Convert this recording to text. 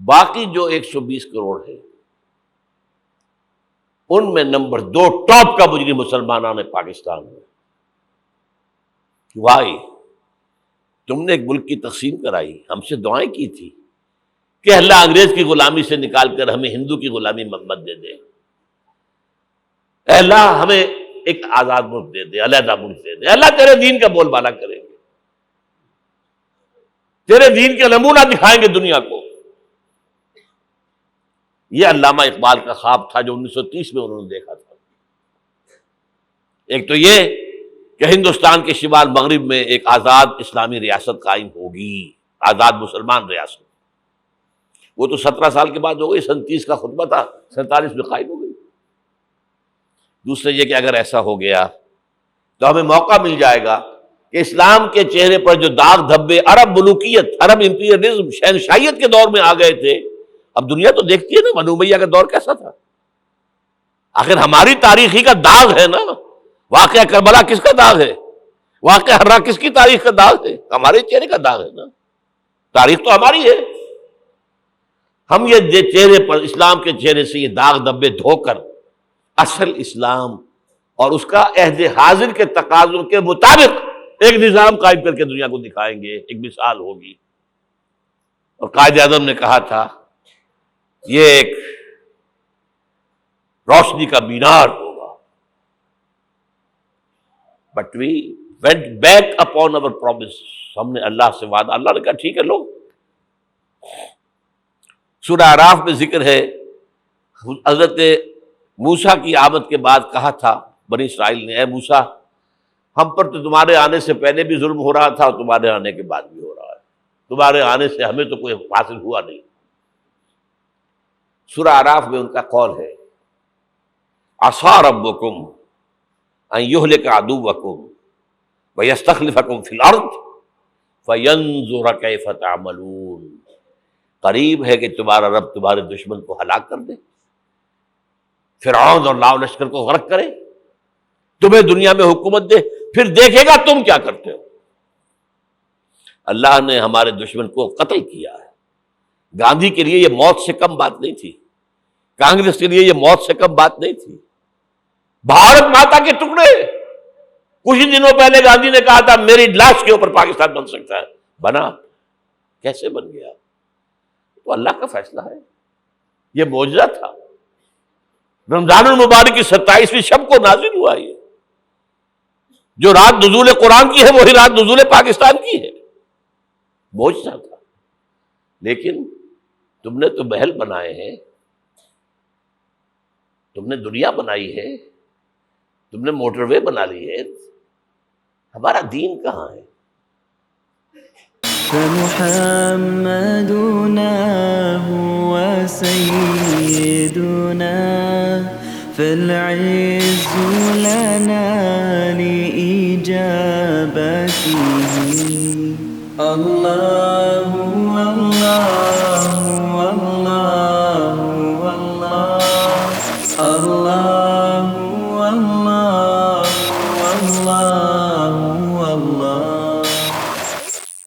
باقی جو 120 کروڑ ہے ان میں نمبر 2 ٹاپ کا مجرم مسلمانوں نے پاکستان میں. وائی تم نے ایک ملک کی تقسیم کرائی، ہم سے دعائیں کی تھی کہ اللہ انگریز کی غلامی سے نکال کر ہمیں ہندو کی غلامی مت دے دے، اے اللہ ہمیں ایک آزاد ملک دے دے، علیحدہ ملک دے دے. اللہ تیرے دین کا بول بالا کریں گے، تیرے دین کے نمونہ دکھائیں گے دنیا کو. یہ علامہ اقبال کا خواب تھا جو 1930 میں انہوں نے دیکھا تھا. ایک تو یہ کہ ہندوستان کے شمال مغرب میں ایک آزاد اسلامی ریاست قائم ہوگی، آزاد مسلمان ریاست. وہ تو 17 سال کے بعد ہو گئی، 37 کا خطبہ تھا، 47 میں قائم ہو گئی. دوسرے یہ کہ اگر ایسا ہو گیا تو ہمیں موقع مل جائے گا کہ اسلام کے چہرے پر جو داغ دھبے عرب ملوکیت، عرب امپیریلزم، شہنشاہیت کے دور میں آ گئے تھے، اب دنیا تو دیکھتی ہے نا بنو امیہ کا دور کیسا تھا. آخر ہماری تاریخ ہی کا داغ ہے نا. واقعہ کربلا کس کا داغ ہے؟ واقعہ ہررا کس کی تاریخ کا داغ ہے؟ ہمارے چہرے کا داغ ہے نا. تاریخ تو ہماری ہے. ہم یہ چہرے پر، اسلام کے چہرے سے یہ داغ دبے دھو کر اصل اسلام اور اس کا عہد حاضر کے تقاضوں کے مطابق ایک نظام قائم کر کے دنیا کو دکھائیں گے، ایک مثال ہوگی. اور قائد اعظم نے کہا تھا یہ ایک روشنی کا مینار ہوگا. But we went back upon our promise. ہم نے اللہ سے وعدہ، اللہ نے کہا ٹھیک ہے لو. سورہ اعراف میں ذکر ہے حضرت موسیٰ کی آمد کے بعد کہا تھا بنی اسرائیل نے، اے موسیٰ ہم پر تو تمہارے آنے سے پہلے بھی ظلم ہو رہا تھا اور تمہارے آنے کے بعد بھی ہو رہا ہے، تمہارے آنے سے ہمیں تو کوئی حاصل ہوا نہیں. سورہ اعراف میں ان کا قول ہے عصا ربکم ان یہلک عدوکم ویستخلفکم فی الارض فینظر کیف تعملون. قریب ہے کہ تمہارا رب تمہارے دشمن کو ہلاک کر دے، فرعون اور لاؤ لشکر کو غرق کرے، تمہیں دنیا میں حکومت دے، پھر دیکھے گا تم کیا کرتے ہو. اللہ نے ہمارے دشمن کو قتل کیا ہے. گاندھی کے لیے یہ موت سے کم بات نہیں تھی، کانگریس کے لیے یہ موت سے کم بات نہیں تھی. بھارت ماتا کے ٹکڑے، کچھ ہی دنوں پہلے گاندھی نے کہا تھا میری لاش کے اوپر پاکستان بن سکتا ہے، بنا؟ کیسے بن گیا؟ تو اللہ کا فیصلہ ہے. یہ معجزہ تھا. رمضان المبارک کی 27ویں شب کو نازل ہوا. یہ جو رات نزول قرآن کی ہے وہی رات نزول پاکستان کی ہے. معجزہ تھا. لیکن تم نے تو محل بنائے ہیں، تم نے دنیا بنائی ہے، تم نے موٹر وے بنا لی ہے، ہمارا دین کہاں ہے؟ فمحمدنا هو سيدنا فالعز لنا لإجابته الله الله